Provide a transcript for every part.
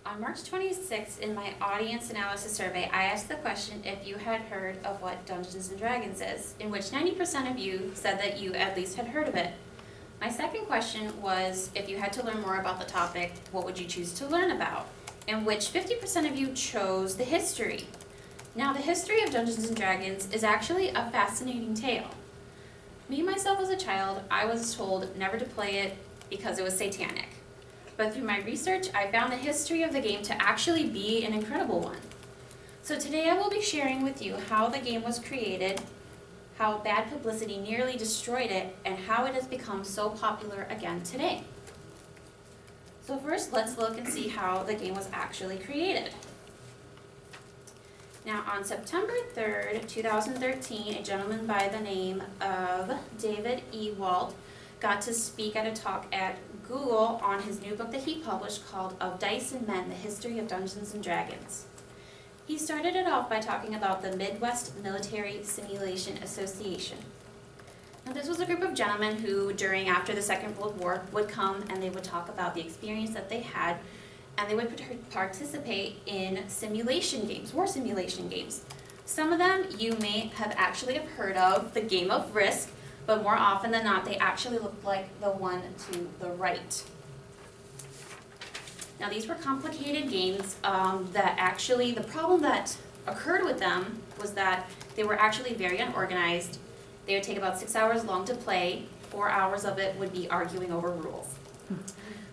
On March 26th, in my audience analysis survey, I asked the question if you had heard of what Dungeons & Dragons is, in which 90% of you said that you at least had heard of it. My second question was, if you had to learn more about the topic, what would you choose to learn about? In which 50% of you chose the history. Now, the history of Dungeons & Dragons is actually a fascinating tale. Me, myself, as a child, I was told never to play it because it was satanic. But through my research, I found the history of the game to actually be an incredible one. So today I will be sharing with you how the game was created, how bad publicity nearly destroyed it, and how it has become so popular again today. So first, let's look and see how the game was actually created. Now, on September 3rd, 2013, a gentleman by the name of David Ewald got to speak at a talk at Google on his new book that he published called Of Dice and Men, The History of Dungeons & Dragons. He started it off by talking about the Midwest Military Simulation Association. Now, this was a group of gentlemen who, after the Second World War, would come and they would talk about the experience that they had, and they would participate in simulation games, war simulation games. Some of them you may have actually heard of, the game of Risk, but more often than not, they actually look like the one to the right. Now, these were complicated games the problem that occurred with them was that they were actually very unorganized. They would take about 6 hours long to play. 4 hours of it would be arguing over rules.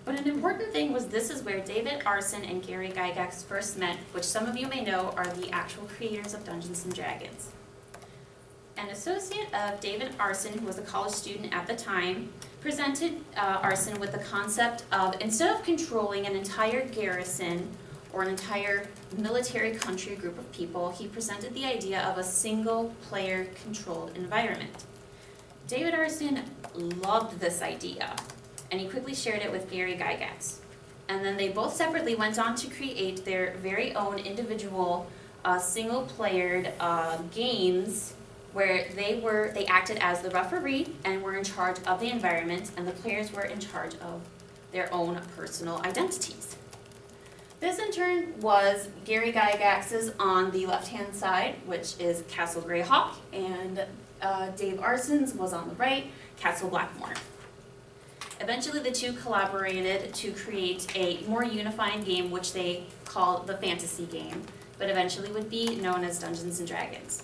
But an important thing was this is where David Arson and Gary Gygax first met, which some of you may know are the actual creators of Dungeons & Dragons. An associate of David Arson, who was a college student at the time, presented Arson with the concept of, instead of controlling an entire garrison or an entire military country group of people, he presented the idea of a single player controlled environment. David Arson loved this idea, and he quickly shared it with Gary Gygax. And then they both separately went on to create their very own individual single-playered games where they acted as the referee and were in charge of the environment, and the players were in charge of their own personal identities. This in turn was Gary Gygax's on the left-hand side, which is Castle Greyhawk, and Dave Arson's was on the right, Castle Blackmore. Eventually the two collaborated to create a more unifying game, which they called the fantasy game, but eventually would be known as Dungeons & Dragons.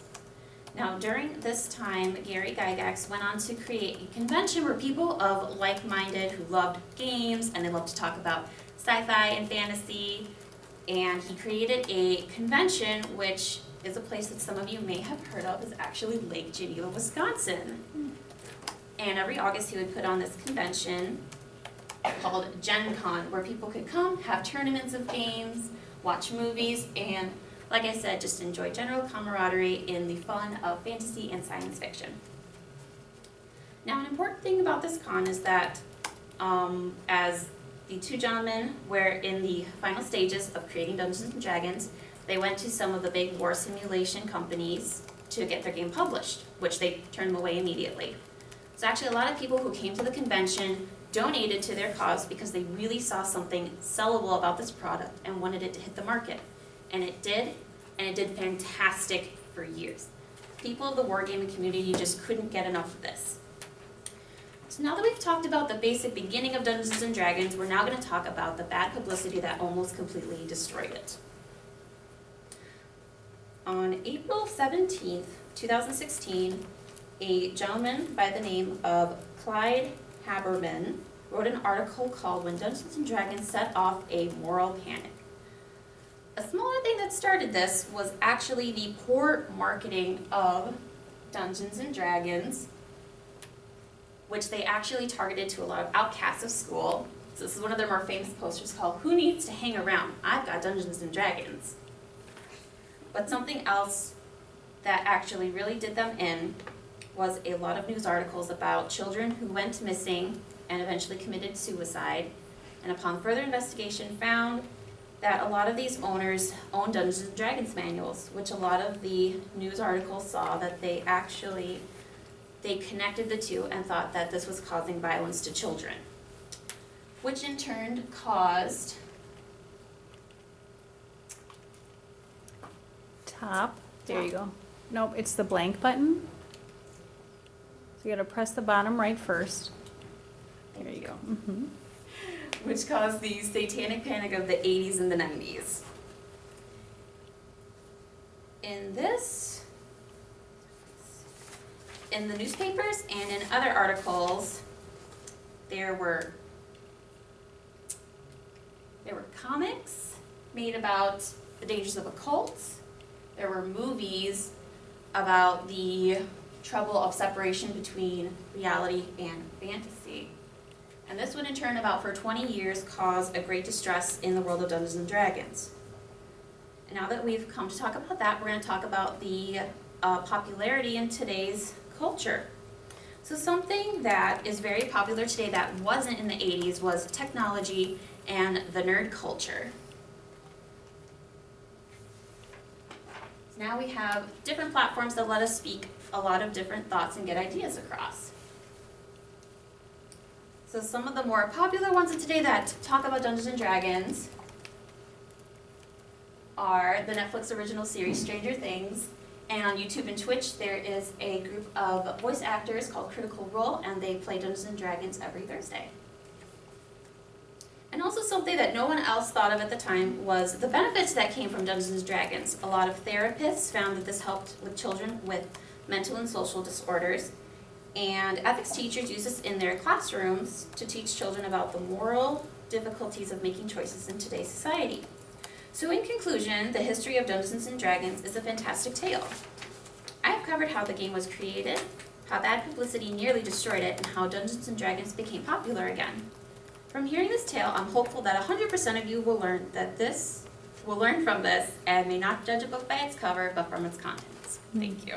Now, during this time, Gary Gygax went on to create a convention where people of like-minded who loved games and they loved to talk about sci-fi and fantasy, and he created a convention which is a place that some of you may have heard of, is actually Lake Geneva, Wisconsin. And every August he would put on this convention called Gen Con, where people could come, have tournaments of games, watch movies, and like I said, just enjoy general camaraderie in the fun of fantasy and science fiction. Now, an important thing about this con is that as the two gentlemen were in the final stages of creating Dungeons & Dragons, they went to some of the big war simulation companies to get their game published, which they turned them away immediately. So actually a lot of people who came to the convention donated to their cause because they really saw something sellable about this product and wanted it to hit the market. And it did fantastic for years. People of the wargaming community just couldn't get enough of this. So now that we've talked about the basic beginning of Dungeons & Dragons, we're now going to talk about the bad publicity that almost completely destroyed it. On April 17th, 2016, a gentleman by the name of Clyde Haberman wrote an article called When Dungeons & Dragons Set Off a Moral Panic. A smaller thing that started this was actually the poor marketing of Dungeons & Dragons, which they actually targeted to a lot of outcasts of school. So this is one of their more famous posters called Who Needs to Hang Around? I've Got Dungeons & Dragons. But something else that actually really did them in was a lot of news articles about children who went missing and eventually committed suicide, and upon further investigation found that a lot of these owners owned Dungeons & Dragons manuals, which a lot of the news articles saw that they connected the two and thought that this was causing violence to children, which in turn caused top. There you go. Nope, it's the blank button. So you gotta press the bottom right first. There you go. Which caused the satanic panic of the 80s and the 90s. In the newspapers and in other articles, there were comics made about the dangers of occults. There were movies about the trouble of separation between reality and fantasy. And this would in turn about for 20 years cause a great distress in the world of Dungeons and Dragons. And now that we've come to talk about that, we're going to talk about the popularity in today's culture. So something that is very popular today that wasn't in the 80s was technology and the nerd culture. So now we have different platforms that let us speak a lot of different thoughts and get ideas across. So some of the more popular ones of today that talk about Dungeons and Dragons are the Netflix original series Stranger Things, and on YouTube and Twitch there is a group of voice actors called Critical Role, and they play Dungeons and Dragons every Thursday. And also something that no one else thought of at the time was the benefits that came from Dungeons and Dragons. A lot of therapists found that this helped with children with mental and social disorders, and ethics teachers use this in their classrooms to teach children about the moral difficulties of making choices in today's society. So in conclusion, the history of Dungeons and Dragons is a fantastic tale. I have covered how the game was created, how bad publicity nearly destroyed it, and how Dungeons and Dragons became popular again. From hearing this tale, I'm hopeful that 100% of you will learn from this and may not judge a book by its cover, but from its contents. Thank you.